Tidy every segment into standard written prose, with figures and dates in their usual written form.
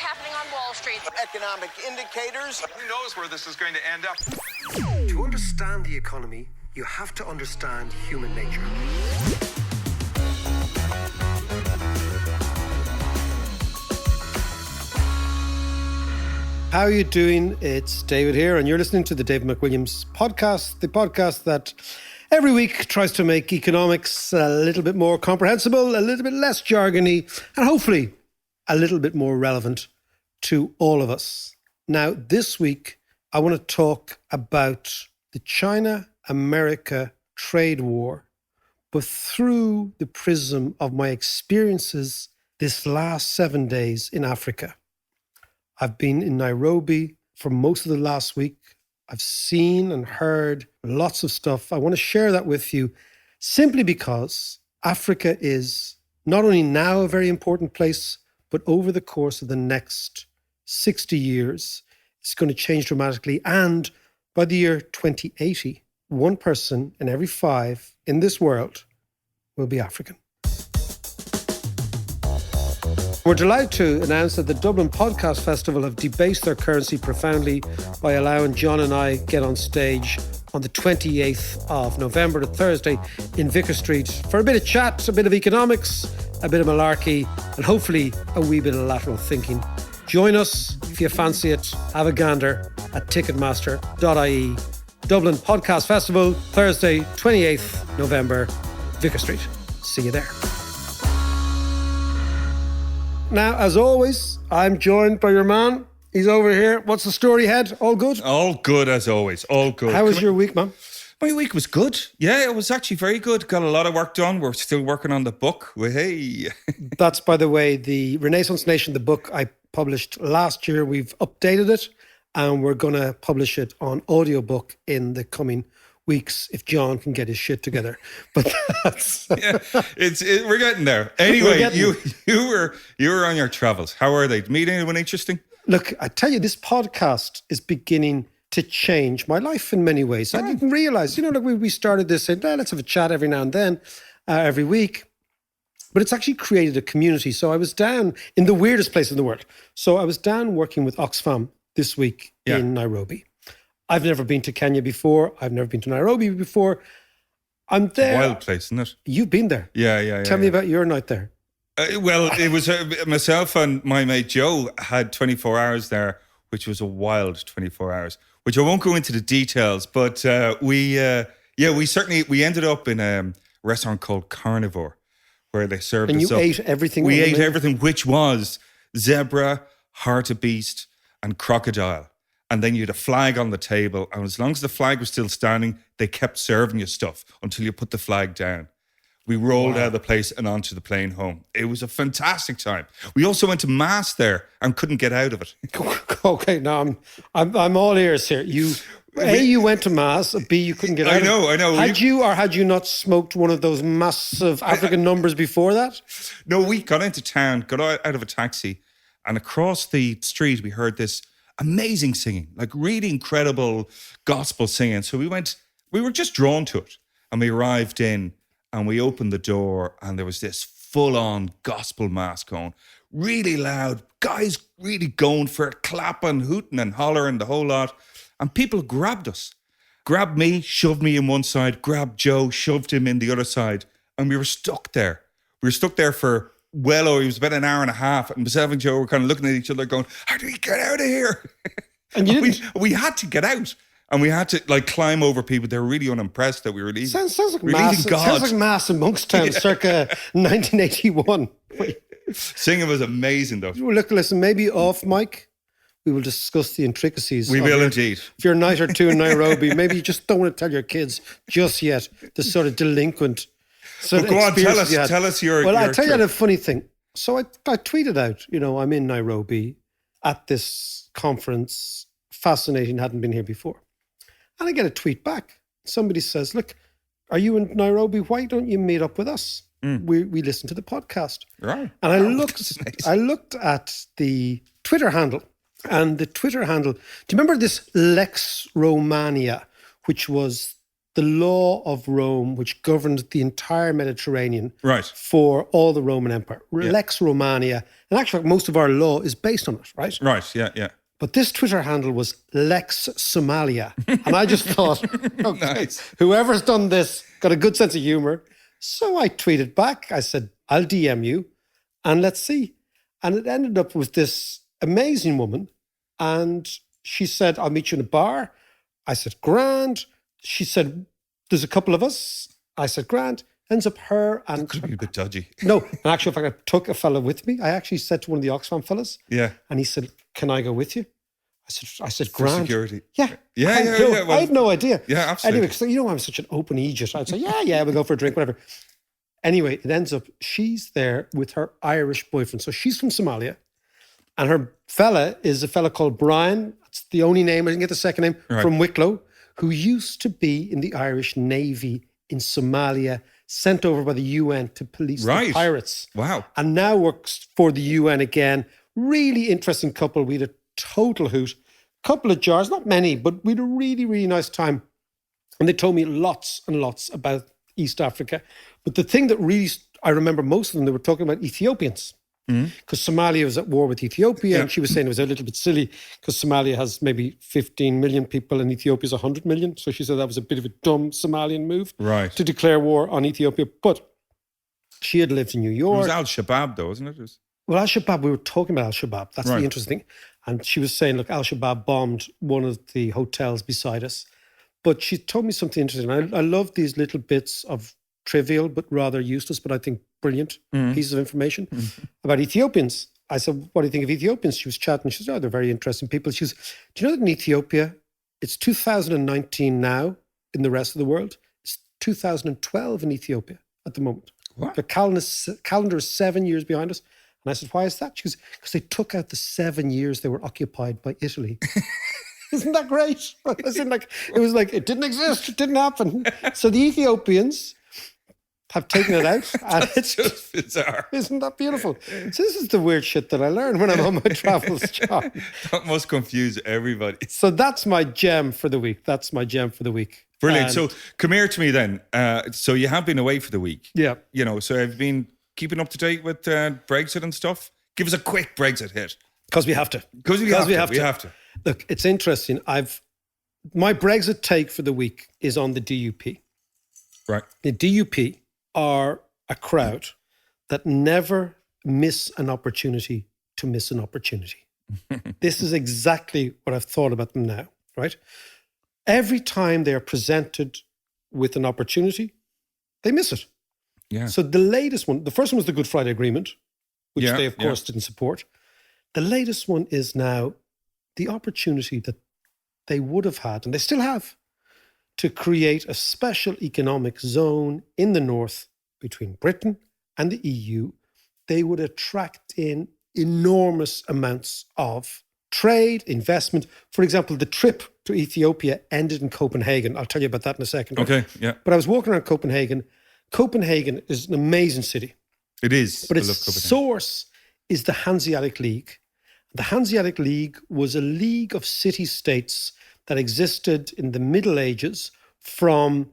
happening on Wall Street. Economic indicators. Who knows where this is going to end up? To understand the economy, you have to understand human nature. How are you doing? It's David here, and you're listening to the David McWilliams podcast, the podcast that every week tries to make economics a little bit more comprehensible, a little bit less jargony, and hopefully a little bit more relevant to all of us. Now, this week, I want to talk about the China-America trade war, but through the prism of my experiences this last 7 days in Africa. I've been in Nairobi for most of the last week. I've seen and heard lots of stuff. I want to share that with you simply because Africa is not only now a very important place, but over the course of the next 60 years, it's going to change dramatically. And by the year 2080, 1 person in every 5 in this world will be African. We're delighted to announce that the Dublin Podcast Festival have debased their currency profoundly by allowing John and I get on stage on the 28th of November, a Thursday, in Vicar Street for a bit of chat, a bit of economics, a bit of malarkey, and hopefully a wee bit of lateral thinking. Join us if you fancy it. Have a gander at ticketmaster.ie. Dublin Podcast Festival, Thursday, 28th November, Vicar Street. See you there. Now, as always, I'm joined by your man. He's over here. What's the story, Head? All good? All good, as always. All good. How was your week, man? My week was good. Yeah, it was actually very good. Got a lot of work done. We're still working on the book. Hey. That's, by the way, the Renaissance Nation, the book I published last year. We've updated it and we're going to publish it on audiobook in the coming weeks if John can get his shit together. But that's we're getting there. Anyway, you were on your travels. How are they? Meet anyone interesting? Look, I tell you, this podcast is beginning to change my life in many ways. I didn't realize, like we started this saying, let's have a chat every now and then, every week. But it's actually created a community. So I was down in the weirdest place in the world. So I was down working with Oxfam this week in Nairobi. I've never been to Kenya before. I've never been to Nairobi before. I'm there. It's a wild place, isn't it? You've been there. Yeah. Tell me about your night there. Well, it was myself and my mate Joe had 24 hours there, which was a wild 24 hours, which I won't go into the details, but we ended up in a restaurant called Carnivore where they served us up. And you ate everything? We ate everything, which was zebra, hartebeest, and crocodile. And then you had a flag on the table. And as long as the flag was still standing, they kept serving you stuff until you put the flag down. We rolled out of the place and onto the plane home. It was a fantastic time. We also went to Mass there and couldn't get out of it. Okay, now I'm all ears here. You went to Mass, B, you couldn't get out of it. I know. Had you not smoked one of those massive African numbers before that? No, we got into town, got out of a taxi, and across the street we heard this amazing singing, like really incredible gospel singing. So we were just drawn to it. And we arrived in and we opened the door and there was this full-on gospel mass going, really loud, guys really going for it, clapping, hooting and hollering, the whole lot. And people grabbed us, grabbed me, shoved me in one side, grabbed Joe, shoved him in the other side. And we were stuck there. We were stuck there for it was about an hour and a half, and myself and Joe were kind of looking at each other going, how do we get out of here? And we had to get out, and we had to climb over people. They were really unimpressed that we were leaving. Sounds like mass. Sounds like Mass in Monkstown circa 1981. Singing was amazing though. Well, look, listen, maybe off mic, we will discuss the intricacies. We will indeed. If you're a night or two in Nairobi, maybe you just don't want to tell your kids just yet the sort of delinquent. So go on, tell us your. Well, I'll tell you the funny thing. So I tweeted out, I'm in Nairobi at this conference. Fascinating, hadn't been here before. And I get a tweet back. Somebody says, look, are you in Nairobi? Why don't you meet up with us? We listen to the podcast. Right. And I looked at the Twitter handle. And the Twitter handle, do you remember this Lex Romania, which was the law of Rome, which governed the entire Mediterranean Right. for all the Roman Empire. Lex Romania. And actually, most of our law is based on it, right? Right. Yeah. Yeah. But this Twitter handle was Lex Somalia. And I just thought, okay, Nice. whoever's done this got a good sense of humor. So I tweeted back. I said, I'll DM you and let's see. And it ended up with this amazing woman. And she said, I'll meet you in a bar. I said, grand. She said, there's a couple of us. I said, grand. Ends up her and... Could be a bit dodgy. No, in actual fact, I took a fella with me. I actually said to one of the Oxfam fellas. Yeah. And he said, can I go with you? I said, For grand. security. Yeah. Yeah. I had Yeah. no- Yeah. I had no idea. Yeah, absolutely. Anyway, so you know I'm such an open Egypt. I'd say, yeah, we'll go for a drink, whatever. Anyway, it ends up she's there with her Irish boyfriend. So she's from Somalia. And her fella is a fella called Brian. That's the only name, I didn't get the second name, Right. from Wicklow, who used to be in the Irish Navy in Somalia, sent over by the UN to police Right. the pirates. Wow. And now works for the UN again. Really interesting couple. We had a total hoot. Couple of jars, not many, but we had a really, really nice time. And they told me lots and lots about East Africa. But the thing that really, I remember most of them, they were talking about Ethiopians. Because Somalia was at war with Ethiopia. And she was saying it was a little bit silly because Somalia has maybe 15 million people and Ethiopia's 100 million. So she said that was a bit of a dumb Somalian move Right. to declare war on Ethiopia. But she had lived in New It York. was Al Shabaab, though, wasn't it? It was- Well, Al-Shabaab, we were talking about Al-Shabaab. That's Right. the interesting. And she was saying, look, Al-Shabaab bombed one of the hotels beside us. But she told me something interesting. I love these little bits of trivial, but rather useless, but I think brilliant pieces of information about Ethiopians. I said, what do you think of Ethiopians? She was chatting. She said, oh, they're very interesting people. She was, do you know that in Ethiopia, it's 2019 now in the rest of the world? It's 2012 in Ethiopia at the moment. What? The calendar is 7 years behind us. And I said, why is that? She goes, because they took out the 7 years they were occupied by Italy. Isn't that great? It was like, it didn't exist. It didn't happen. So the Ethiopians have taken it out. And It's just bizarre. isn't that beautiful? So this is the weird shit that I learned when I'm on my travels job. That must confuse everybody. So that's my gem for the week. Brilliant. And- So come here to me then. So you have been away for the week. Yeah. You know, so have you been keeping up to date with Brexit and stuff? Give us a quick Brexit hit. Because we have to. Because we have to. Look, it's interesting. My Brexit take for the week is on the DUP. Right. The DUP are a crowd that never miss an opportunity to miss an opportunity. This is exactly what I've thought about them now, right? Every time they are presented with an opportunity, they miss it. Yeah. So the latest one, the first one was the Good Friday Agreement, which Yeah, they, of course, didn't support. The latest one is now the opportunity that they would have had, and they still have, to create a special economic zone in the north between Britain and the EU. They would attract in enormous amounts of trade, investment. For example, the trip to Ethiopia ended in Copenhagen. I'll tell you about that in a second. Okay. Yeah. But I was walking around Copenhagen. Copenhagen is an amazing city. It is. But I its love Copenhagen. source is the Hanseatic League. The Hanseatic League was a league of city-states that existed in the Middle Ages from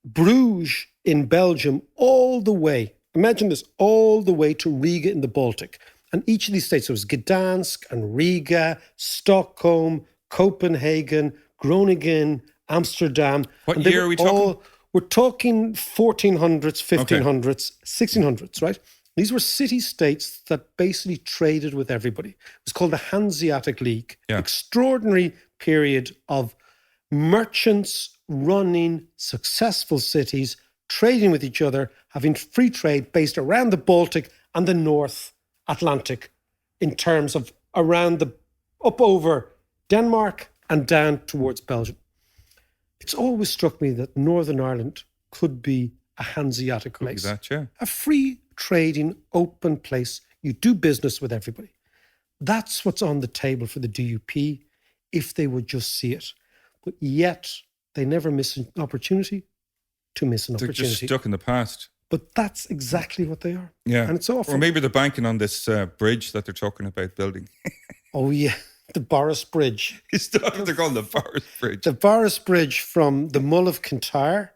Bruges in Belgium all the way, imagine this, all the way to Riga in the Baltic. And each of these states, there was Gdansk and Riga, Stockholm, Copenhagen, Groningen, Amsterdam. What And they year were are we talking? We're talking 1400s, 1500s, 1600s, right? These were city-states that basically traded with everybody. It was called the Hanseatic League. Yeah. Extraordinary period of merchants running successful cities, trading with each other, having free trade based around the Baltic and the North Atlantic in terms of up over Denmark and down towards Belgium. It's always struck me that Northern Ireland could be a Hanseatic place. Look at that, yeah. A free trading, open place. You do business with everybody. That's what's on the table for the DUP if they would just see it. But yet they never miss an opportunity to miss an They're opportunity. just stuck in the past. But that's exactly what they are. Yeah. And it's awful. Or maybe they're banking on this bridge that they're talking about building. Oh, yeah. the Boris Bridge. They're called the Boris Bridge. The Boris Bridge from the Mull of Kintyre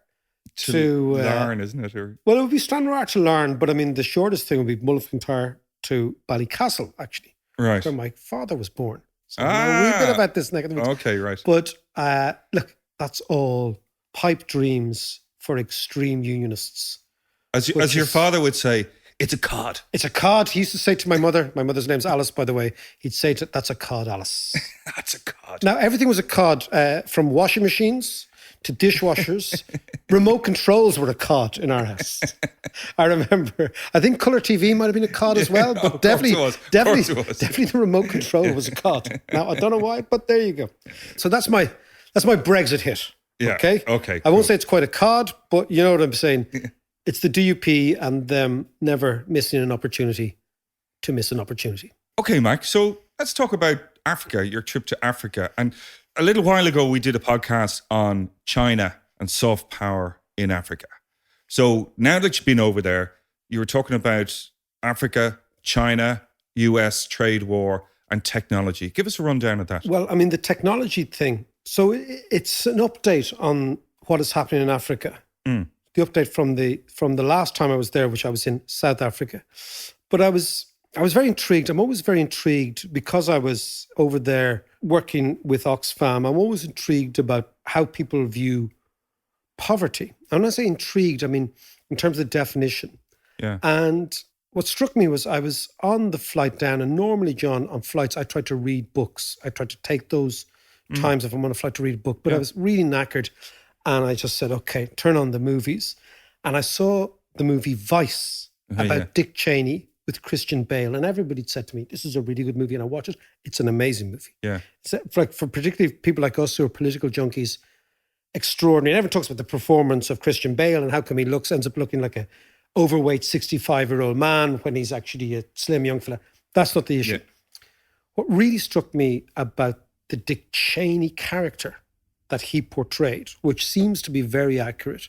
to Larne, isn't it? Or, well, it would be Stranraer to Larne, but I mean, the shortest thing would be Mull of Kintyre to Ballycastle, actually, right. where my father was born. So I know a wee bit about this neck of the woods. Okay, right. But look, that's all pipe dreams for extreme unionists. As your father would say, it's a cod. It's a cod. He used to say to my mother's name's Alice, by the way, he'd say, that's a cod, Alice. That's a cod. Now, everything was a cod, from washing machines to dishwashers. Remote controls were a cod in our house. I remember. I think colour TV might have been a cod as well, but definitely the remote control was a cod. Now, I don't know why, but there you go. So that's my Brexit hit. Yeah. Okay. I won't say it's quite a cod, but you know what I'm saying. It's the DUP and them never missing an opportunity to miss an opportunity. Okay, Mike. So let's talk about Africa, your trip to Africa. And a little while ago, we did a podcast on China and soft power in Africa. So now that you've been over there, you were talking about Africa, China, US trade war and technology. Give us a rundown of that. Well, I mean, the technology thing. So it's an update on what is happening in Africa. The update from the last time I was there, which I was in South Africa. But I was very intrigued. I'm always very intrigued because I was over there working with Oxfam. I'm always intrigued about how people view poverty. And when I say intrigued, I mean in terms of the definition. Yeah. And what struck me was I was on the flight down, and normally, John, on flights, I try to read books. I try to take those times if I'm on a flight to read a book. But I was really knackered. And I just said, okay, turn on the movies. And I saw the movie Vice about Dick Cheney with Christian Bale. And everybody said to me, this is a really good movie. And I watched it. It's an amazing movie. Yeah. It's like for particularly people like us who are political junkies, extraordinary. Everyone talks about the performance of Christian Bale and how come he ends up looking like a overweight 65-year-old man when he's actually a slim young fella. That's not the issue. Yeah. What really struck me about the Dick Cheney character that he portrayed, which seems to be very accurate,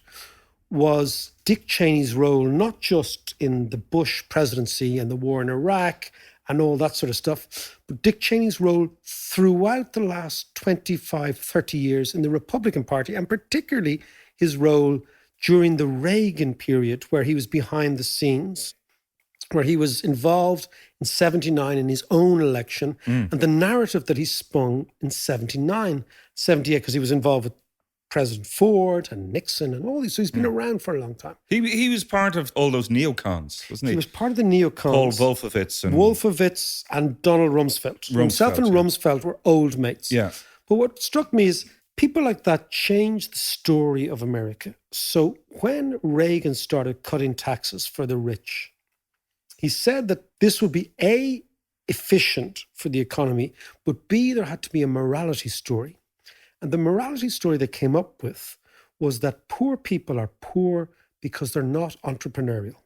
was Dick Cheney's role, not just in the Bush presidency and the war in Iraq and all that sort of stuff, but Dick Cheney's role throughout the last 25, 30 years in the Republican Party, and particularly his role during the Reagan period, where he was behind the scenes, where he was involved in 79 in his own election, and the narrative that he spun in 79, 78, because he was involved with President Ford and Nixon and all these. So he's been around for a long time. He was part of all those neocons, wasn't he? He was part of the neocons. Paul Wolfowitz and Donald Rumsfeld. Himself and Rumsfeld were old mates. Yeah. But what struck me is people like that changed the story of America. So when Reagan started cutting taxes for the rich, he said that this would be A, efficient for the economy, but B, there had to be a morality story. And the morality story they came up with was that poor people are poor because they're not entrepreneurial.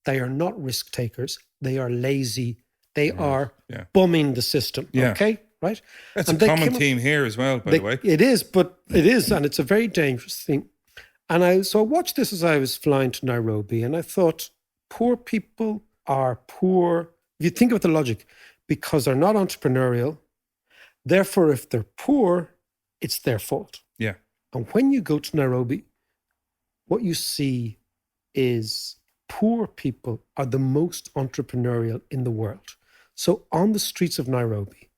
They are not risk takers. They are lazy. They are bumming the system. Yeah. Okay, right? That's a common theme here as well, by the way. It is, and it's a very dangerous thing. And I watched this as I was flying to Nairobi, and I thought, poor people are poor, if you think of the logic, because they're not entrepreneurial. Therefore, if they're poor, it's their fault. Yeah. And when you go to Nairobi, what you see is poor people are the most entrepreneurial in the world. So on the streets of Nairobi,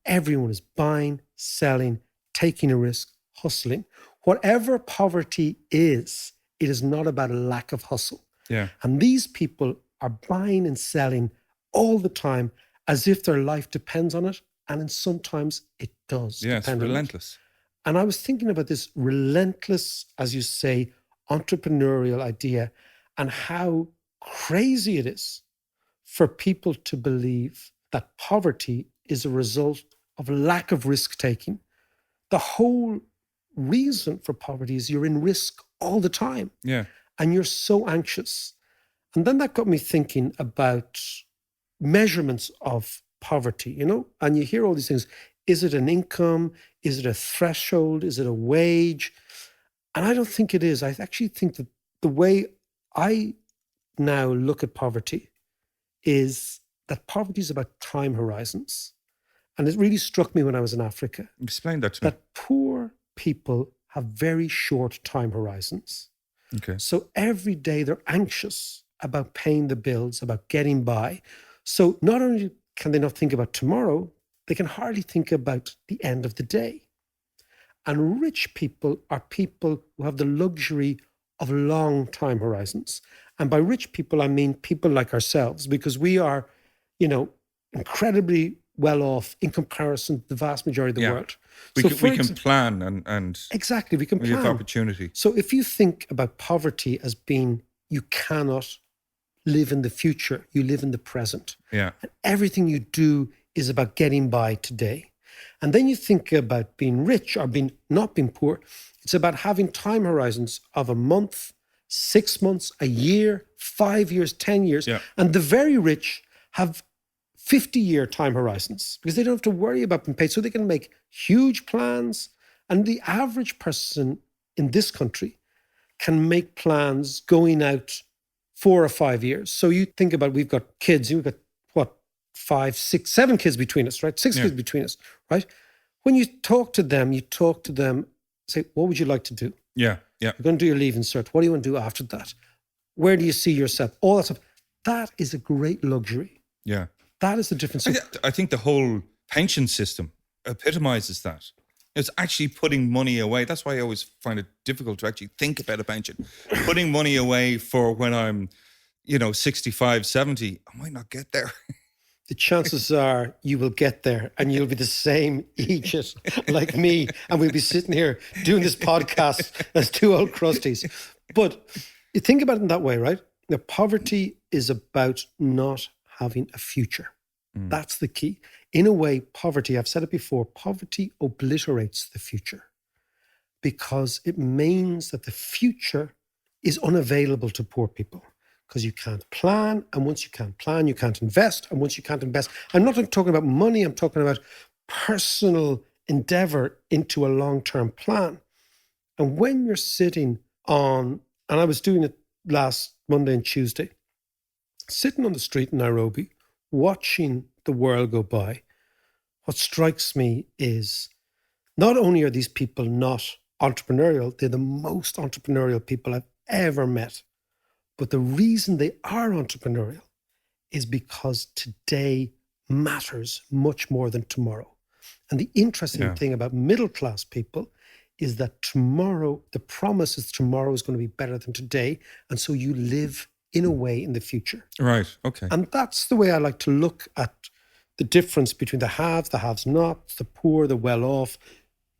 everyone is buying, selling, taking a risk, hustling. Whatever poverty is, it is not about a lack of hustle. Yeah. And these people are buying and selling all the time as if their life depends on it. And sometimes it does. Yeah, it's relentless. And I was thinking about this relentless, as you say, entrepreneurial idea and how crazy it is for people to believe that poverty is a result of lack of risk-taking. The whole reason for poverty is you're in risk all the time. Yeah. And you're so anxious. And then that got me thinking about measurements of poverty, and you hear all these things. Is it an income? Is it a threshold? Is it a wage? And I don't think it is. I actually think that the way I now look at poverty is that poverty is about time horizons. And it really struck me when I was in Africa Explain that to me. that poor people have very short time horizons. Okay. So every day they're anxious about paying the bills, about getting by. So not only can they not think about tomorrow, they can hardly think about the end of the day. And rich people are people who have the luxury of long time horizons. And by rich people, I mean people like ourselves, because we are, incredibly well off in comparison to the vast majority of the world. We can plan and exactly, we can we plan. have opportunity. So if you think about poverty as being, you cannot live in the future, you live in the present. Yeah. And everything you do is about getting by today. And then you think about being rich or not being poor. It's about having time horizons of a month, 6 months, a year, 5 years, 10 years. Yeah. And the very rich have 50-year time horizons because they don't have to worry about being paid. So they can make huge plans. And the average person in this country can make plans going out 4 or 5 years. So you think about, we've got kids, we've got 5, 6, 7 kids between us, right? 6 kids between us, right? When you talk to them, say, what would you like to do? Yeah. You're going to do your leaving cert. What do you want to do after that? Where do you see yourself? All that stuff. That is a great luxury. Yeah. That is the difference. I think the whole pension system epitomizes that. It's actually putting money away. That's why I always find it difficult to actually think about a pension. Putting money away for when I'm, 65, 70, I might not get there. The chances are you will get there and you'll be the same idiot like me. And we'll be sitting here doing this podcast as two old crusties. But you think about it in that way, right? Now, poverty is about not having a future. That's the key. In a way, poverty, I've said it before, poverty obliterates the future because it means that the future is unavailable to poor people. Because you can't plan, and once you can't plan, you can't invest, and once you can't invest, I'm not talking about money, I'm talking about personal endeavor into a long-term plan. And when you're sitting on, and I was doing it last Monday and Tuesday, sitting on the street in Nairobi, watching the world go by, what strikes me is not only are these people not entrepreneurial, they're the most entrepreneurial people I've ever met. But the reason they are entrepreneurial is because today matters much more than tomorrow. And the interesting thing about middle-class people is that tomorrow, the promise is tomorrow is going to be better than today. And so you live in a way in the future. Right, okay. And that's the way I like to look at the difference between the have-nots, the poor, the well-off,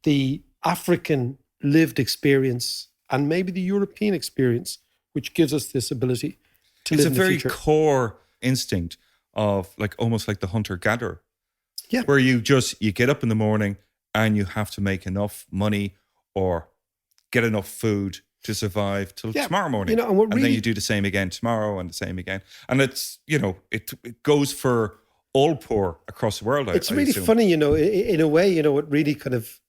the African lived experience, and maybe the European experience, which gives us this ability to live in the future. It's a very core instinct of almost like the hunter-gatherer. Yeah. Where you get up in the morning and you have to make enough money or get enough food to survive till tomorrow morning. And then you do the same again tomorrow and the same again. And it's, it goes for all poor across the world. It's really funny, in a way, it really kind of,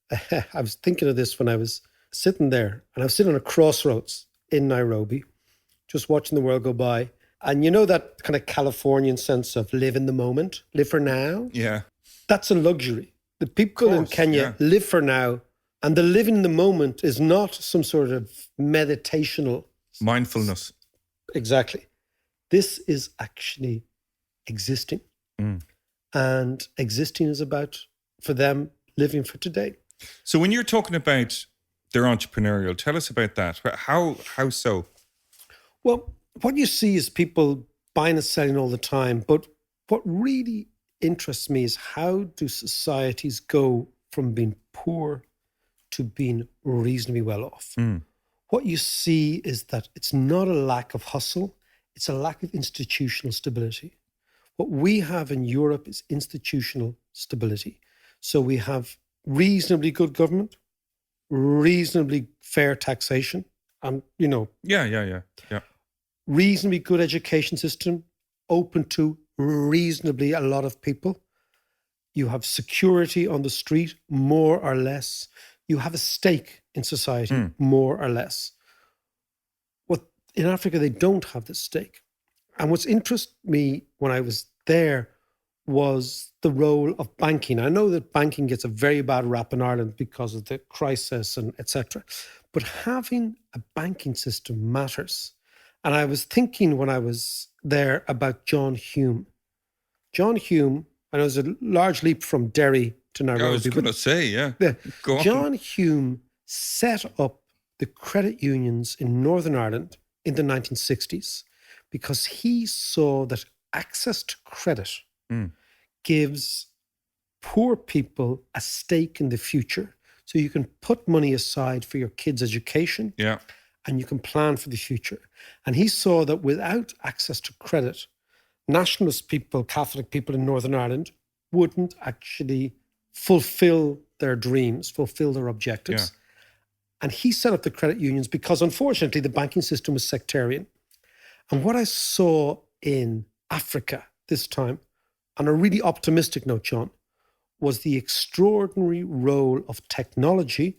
I was thinking of this when I was sitting there, and I was sitting on a crossroads in Nairobi, just watching the world go by. And that kind of Californian sense of live in the moment, live for now? Yeah. That's a luxury. The people in Kenya live for now, and the living in the moment is not some sort of meditational... mindfulness. Exactly. This is actually existing. And existing is about, for them, living for today. So when you're talking about they're entrepreneurial, tell us about that. How so? Well, what you see is people buying and selling all the time. But what really interests me is how do societies go from being poor to being reasonably well off? What you see is that it's not a lack of hustle, it's a lack of institutional stability. What we have in Europe is institutional stability. So we have reasonably good government, reasonably fair taxation, and, Yeah. reasonably good education system, open to reasonably a lot of people. You have security on the street, more or less. You have a stake in society, more or less. In Africa, they don't have this stake. And what's interested me when I was there was the role of banking. I know that banking gets a very bad rap in Ireland because of the crisis and etc. But having a banking system matters. And I was thinking when I was there about John Hume. John Hume, I know it's a large leap from Derry to Nairobi. I was going to say, yeah. Go on. John Hume set up the credit unions in Northern Ireland in the 1960s because he saw that access to credit gives poor people a stake in the future. So you can put money aside for your kids' education and you can plan for the future. And he saw that without access to credit, nationalist people, Catholic people in Northern Ireland wouldn't actually fulfill their dreams, fulfill their objectives. And he set up the credit unions because, unfortunately, the banking system was sectarian. And what I saw in Africa this time, on a really optimistic note, John, was the extraordinary role of technology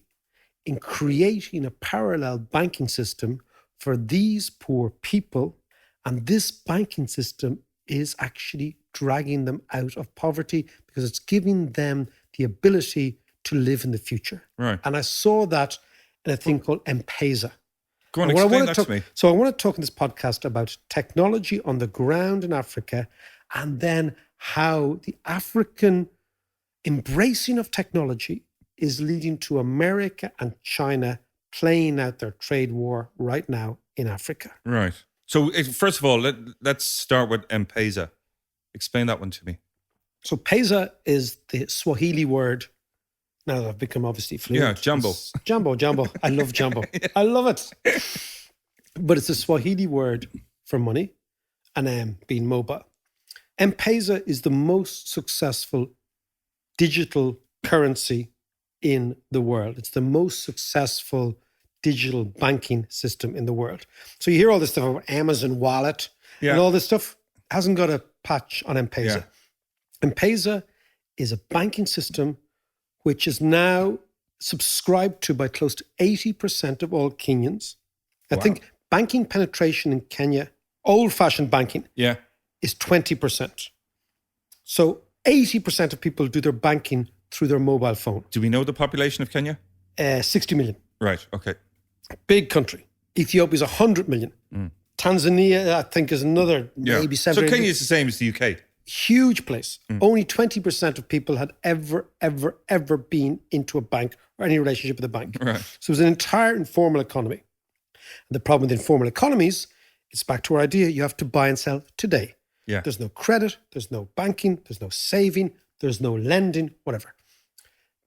in creating a parallel banking system for these poor people. And this banking system is actually dragging them out of poverty because it's giving them the ability to live in the future. Right. And I saw that in a thing called M-Pesa. Go on, explain that to me. So I want to talk in this podcast about technology on the ground in Africa and then how the African embracing of technology is leading to America and China playing out their trade war right now in Africa. Right. So first of all, let's start with M-Pesa. Explain that one to me. So Pesa is the Swahili word. Now that I've become obviously fluent. Yeah, Jumbo. Jumbo. I love Jumbo. I love it. But it's a Swahili word for money and M being mobile. M-Pesa is the most successful digital currency in the world. It's the most successful digital banking system in the world. So you hear all this stuff about Amazon Wallet and all this stuff. Hasn't got a patch on M-Pesa. Yeah. M-Pesa is a banking system which is now subscribed to by close to 80% of all Kenyans. I think banking penetration in Kenya, old-fashioned banking, is 20%. So 80% of people do their banking through their mobile phone. Do we know the population of Kenya? 60 million. Right, okay. Big country. Ethiopia is 100 million. Tanzania, I think, is another maybe 70. So Kenya is the same as the UK? Huge place. Only 20% of people had ever been into a bank or any relationship with a bank. Right. So it was an entire informal economy. And the problem with informal economies, it's back to our idea, you have to buy and sell today. Yeah. There's no credit, there's no banking, there's no saving, there's no lending, whatever.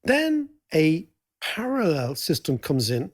Then a parallel system comes in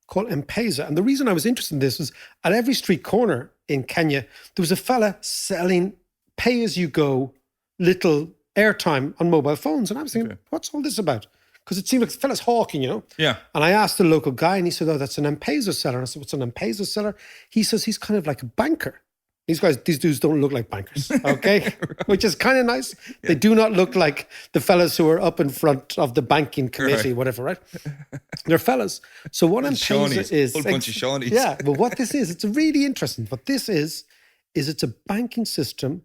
called M-Pesa. And the reason I was interested in this was at every street corner in Kenya, there was a fella selling pay-as-you-go little airtime on mobile phones. And I was thinking, what's all this about? Because it seemed like the fella's hawking, you know? Yeah. And I asked the local guy and he said, oh, that's an M-Pesa seller. And I said, what's an M-Pesa seller? He says he's kind of like a banker. These dudes don't look like bankers, okay? Which is kind of nice. Yeah. They do not look like the fellas who are up in front of the banking committee, whatever, right? They're fellas. So what M-Pesa is... Whole bunch of Shawnees. Yeah, but what this is, it's really interesting. What this is it's a banking system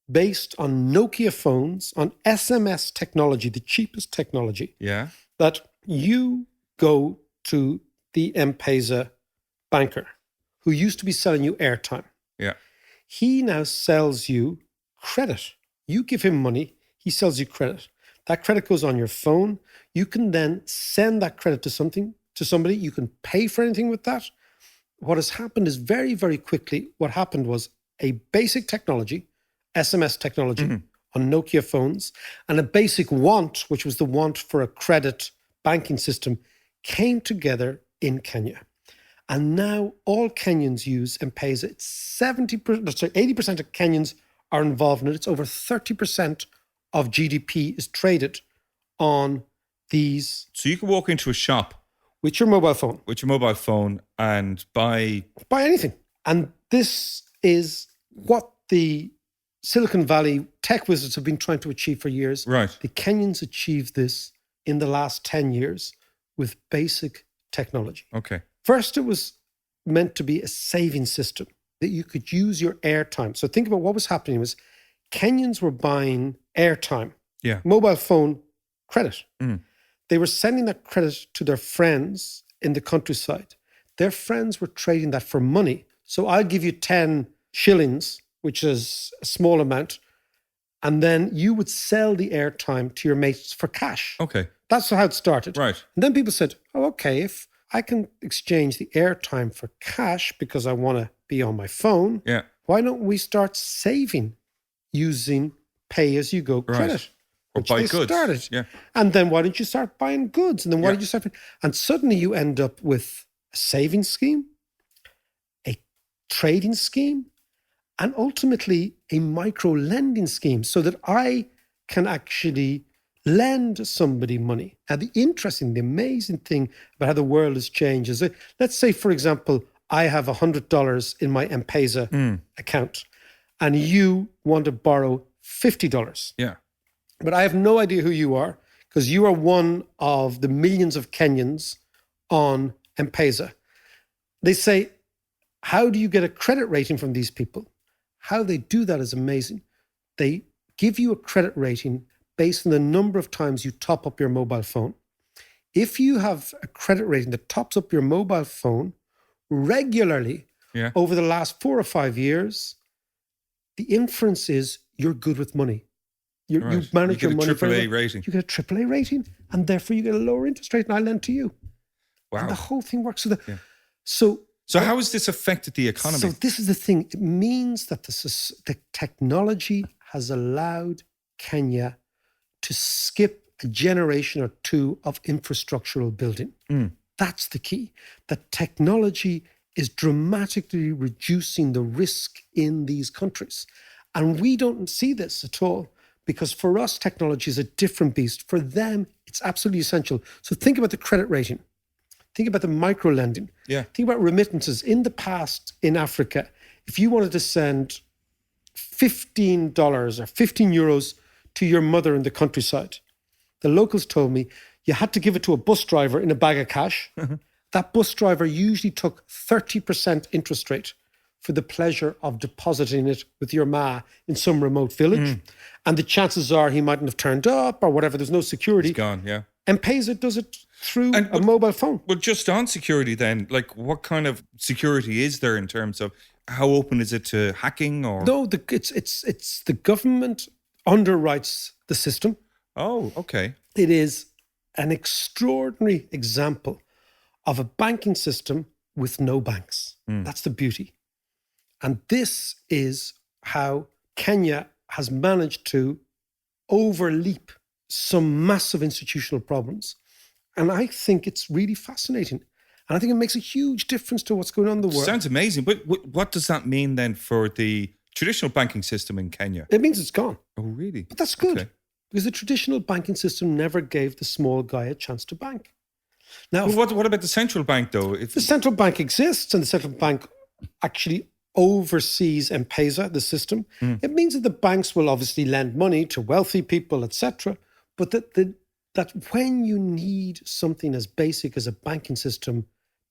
based on Nokia phones, on SMS technology, the cheapest technology. Yeah. That you go to the M-Pesa banker who used to be selling you airtime. Yeah. He now sells you credit. You give him money, he sells you credit. That credit goes on your phone. You can then send that credit to somebody. You can pay for anything with that. What has happened is very, very quickly, what happened was a basic technology, SMS technology on Nokia phones, and a basic want, which was the want for a credit banking system, came together in Kenya. And now all Kenyans use M-Pesa. It's 80% of Kenyans are involved in it. It's over 30% of GDP is traded on these. So you can walk into a shop with your mobile phone. And buy anything. And this is what the Silicon Valley tech wizards have been trying to achieve for years. Right. The Kenyans achieved this in the last 10 years with basic technology. Okay. First, it was meant to be a saving system that you could use your airtime. So think about what was happening was Kenyans were buying airtime, Yeah. mobile phone credit. Mm. They were sending that credit to their friends in the countryside. Their friends were trading that for money. So I'll give you 10 shillings, which is a small amount, and then you would sell the airtime to your mates for cash. Okay. That's how it started. Right. And then people said, oh, okay, if I can exchange the airtime for cash because I want to be on my phone, Yeah. why don't we start saving using pay-as-you-go credit? Or Which buy they goods. started. Yeah. And then why don't you start buying goods? And then why Yeah. don't you start... And suddenly you end up with a savings scheme, a trading scheme, and ultimately a micro-lending scheme so that I can actually lend somebody money. And the amazing thing about how the world has changed is that, let's say, for example, I have $100 in my M-Pesa account and you want to borrow $50. Yeah. But I have no idea who you are because you are one of the millions of Kenyans on M-Pesa. They say, how do you get a credit rating from these people? How they do that is amazing. They give you a credit rating based on the number of times you top up your mobile phone. If you have a credit rating that tops up your mobile phone regularly over the last 4 or 5 years, the inference is you're good with money. You manage your money. You get a very AAA well. rating. You get a AAA rating, and therefore you get a lower interest rate, and I lend to you. Wow. And the whole thing works. So how has this affected the economy? So this is the thing. It means that the technology has allowed Kenya to skip a generation or two of infrastructural building. That's the key. That technology is dramatically reducing the risk in these countries. And we don't see this at all because for us, technology is a different beast. For them, it's absolutely essential. So think about the credit rating. Think about the micro lending. Yeah. Think about remittances. In the past, in Africa, if you wanted to send $15 or 15 euros to your mother in the countryside, the locals told me you had to give it to a bus driver in a bag of cash. That bus driver usually took 30% interest rate for the pleasure of depositing it with your ma in some remote village. And the chances are he mightn't have turned up or whatever. There's no security. It's gone, yeah. M-Pesa does it through a mobile phone. Well, just on security then, like what kind of security is there in terms of how open is it to hacking or? No, it's the government underwrites the system. Oh, okay. It is an extraordinary example of a banking system with no banks. That's the beauty. And this is how Kenya has managed to overleap some massive institutional problems. And I think it's really fascinating. And I think it makes a huge difference to what's going on in the world. Sounds amazing. But what does that mean then for the traditional banking system in Kenya? It means it's gone. Oh, really? But that's good. Okay. Because the traditional banking system never gave the small guy a chance to bank. Now, Well, what about the central bank though? the central bank exists and the central bank actually oversees M-Pesa, the system. It means that the banks will obviously lend money to wealthy people, etc. But that when you need something as basic as a banking system,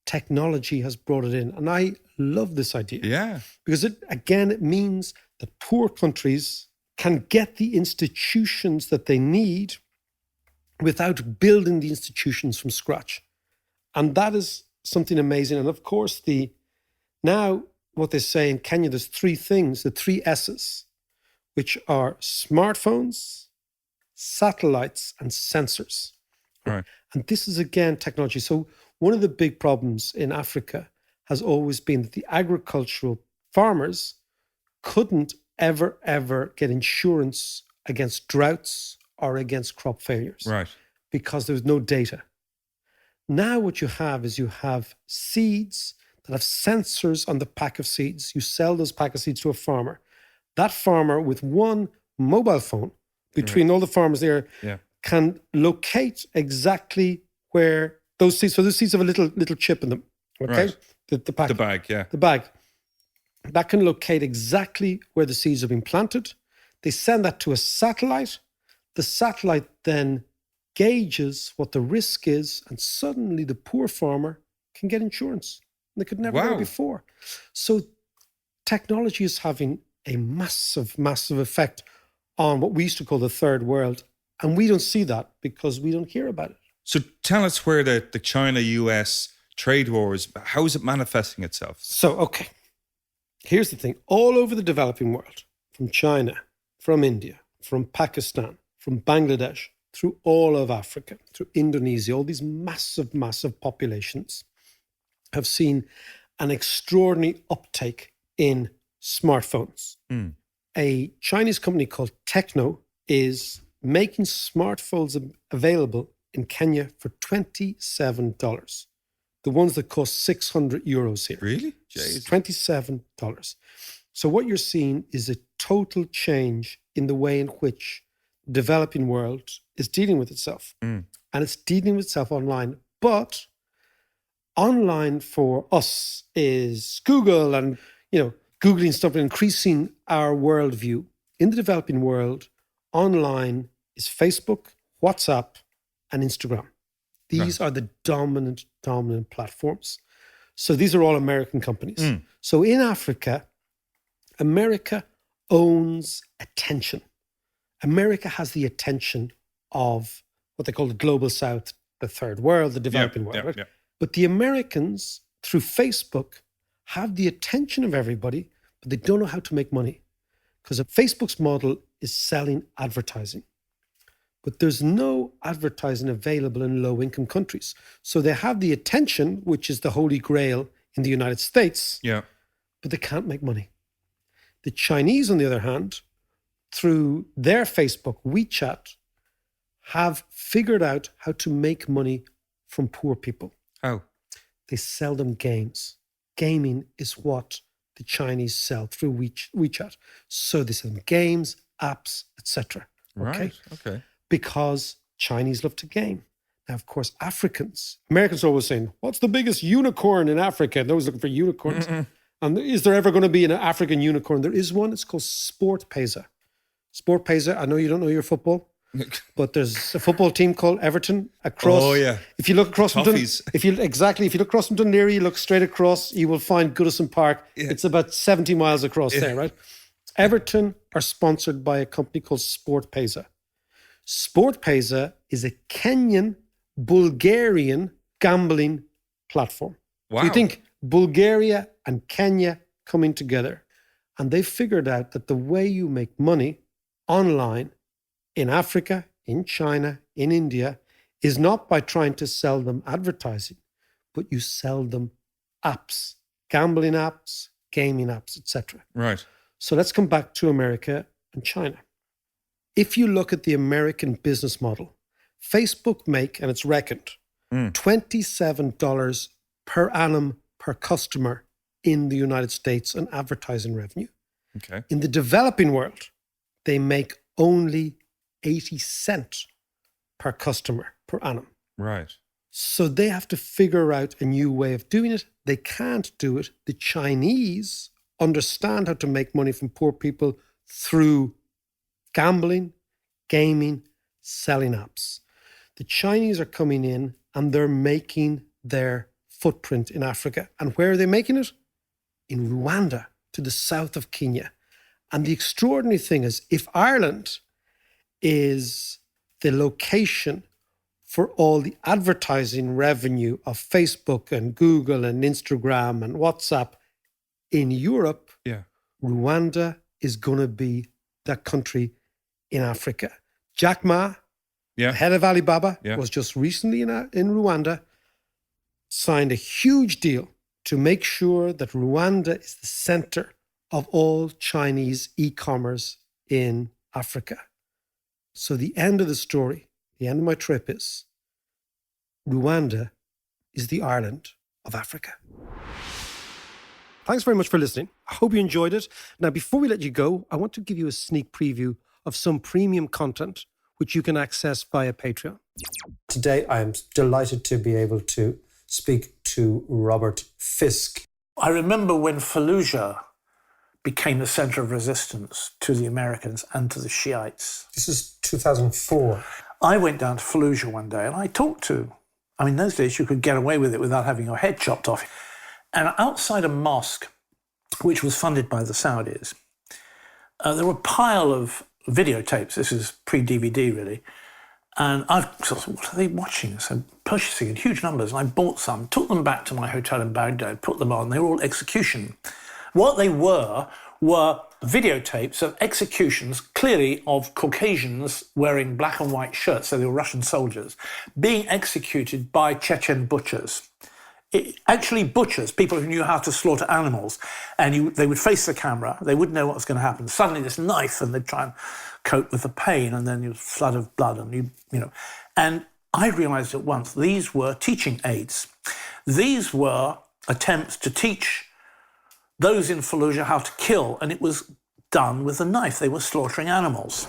technology has brought it in. And I love this idea. Yeah. Because it means that poor countries can get the institutions that they need without building the institutions from scratch. And that is something amazing. And of course, now what they say in Kenya, there's 3 things, the 3 S's, which are smartphones, satellites, and sensors. Right. And this is, again, technology. So one of the big problems in Africa has always been that the agricultural farmers couldn't ever get insurance against droughts or against crop failures. Right. Because there was no data. Now what you have is you have seeds that have sensors on the pack of seeds. You sell those pack of seeds to a farmer. That farmer with one mobile phone between all the farmers there can locate exactly where those seeds, so those seeds have a little chip in them, okay? Right. The pack. The bag, yeah. The bag. That can locate exactly where the seeds have been planted. They send that to a satellite. The satellite then gauges what the risk is, and suddenly the poor farmer can get insurance. They could never do it before. So technology is having a massive, massive effect on what we used to call the third world. And we don't see that because we don't hear about it. So tell us where the China-US trade war is, how is it manifesting itself? So, okay, here's the thing. All over the developing world, from China, from India, from Pakistan, from Bangladesh, through all of Africa, through Indonesia, all these massive, massive populations have seen an extraordinary uptake in smartphones. A Chinese company called Techno is making smartphones available in Kenya for $27. The ones that cost 600 euros here. Really? Jeez. $27. So what you're seeing is a total change in the way in which the developing world is dealing with itself. And it's dealing with itself online. But online for us is Google and, Googling stuff and increasing our worldview. In the developing world, online is Facebook, WhatsApp, and Instagram. These are the dominant platforms. So these are all American companies. So in Africa, America owns attention. America has the attention of what they call the global south, the third world, the developing world. Right? But the Americans, through Facebook, have the attention of everybody, but they don't know how to make money. Because Facebook's model is selling advertising. But there's no advertising available in low-income countries. So they have the attention, which is the holy grail in the United States, but they can't make money. The Chinese, on the other hand, through their Facebook, WeChat, have figured out how to make money from poor people. How? They sell them games. Gaming is what the Chinese sell through WeChat. So they sell them games, apps, etc. Right, okay. Because Chinese love to game. Now, of course, Americans are always saying, what's the biggest unicorn in Africa? And they're always looking for unicorns. And is there ever going to be an African unicorn? There is one. It's called SportPesa. SportPesa, I know you don't know your football, but there's a football team called Everton across. Oh, yeah. If you look across from Toffees. if you look across from Dundee, you look straight across, you will find Goodison Park. Yeah. It's about 70 miles across there, right? Everton are sponsored by a company called SportPesa. SportPesa is a Kenyan, Bulgarian gambling platform. Wow. So you think Bulgaria and Kenya coming together, and they figured out that the way you make money online in Africa, in China, in India, is not by trying to sell them advertising, but you sell them apps, gambling apps, gaming apps, etc. Right. So let's come back to America and China. If you look at the American business model, Facebook make, and it's reckoned, $27 per annum per customer in the United States on advertising revenue. Okay. In the developing world, they make only 80 cents per customer per annum. Right. So they have to figure out a new way of doing it. They can't do it. The Chinese understand how to make money from poor people through gambling, gaming, selling apps. The Chinese are coming in and they're making their footprint in Africa. And where are they making it? In Rwanda, to the south of Kenya. And the extraordinary thing is, if Ireland is the location for all the advertising revenue of Facebook and Google and Instagram and WhatsApp in Europe, Rwanda is going to be that country in Africa. Jack Ma, the head of Alibaba, was just recently in Rwanda, signed a huge deal to make sure that Rwanda is the center of all Chinese e-commerce in Africa. So the end of the story, the end of my trip is Rwanda is the Ireland of Africa. Thanks very much for listening. I hope you enjoyed it. Now, before we let you go, I want to give you a sneak preview of some premium content which you can access via Patreon. Today, I am delighted to be able to speak to Robert Fisk. I remember when Fallujah became the center of resistance to the Americans and to the Shiites. This is 2004. I went down to Fallujah one day and I talked to, in those days you could get away with it without having your head chopped off. And outside a mosque, which was funded by the Saudis, there were a pile of videotapes. This is pre-DVD, really. And I thought, what are they watching? So purchasing in huge numbers. And I bought some, took them back to my hotel in Baghdad, put them on. They were all execution. What they were videotapes of executions, clearly of Caucasians wearing black and white shirts, so they were Russian soldiers, being executed by Chechen butchers. Actually butchers, people who knew how to slaughter animals, and they would face the camera, they wouldn't know what was going to happen. Suddenly this knife, and they'd try and cope with the pain, and then you flood of blood, and you know. And I realized at once these were teaching aids. These were attempts to teach those in Fallujah how to kill, and it was done with a knife. They were slaughtering animals.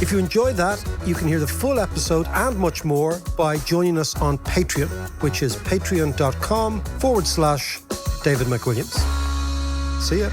If you enjoyed that, you can hear the full episode and much more by joining us on Patreon, which is patreon.com/David McWilliams. See ya.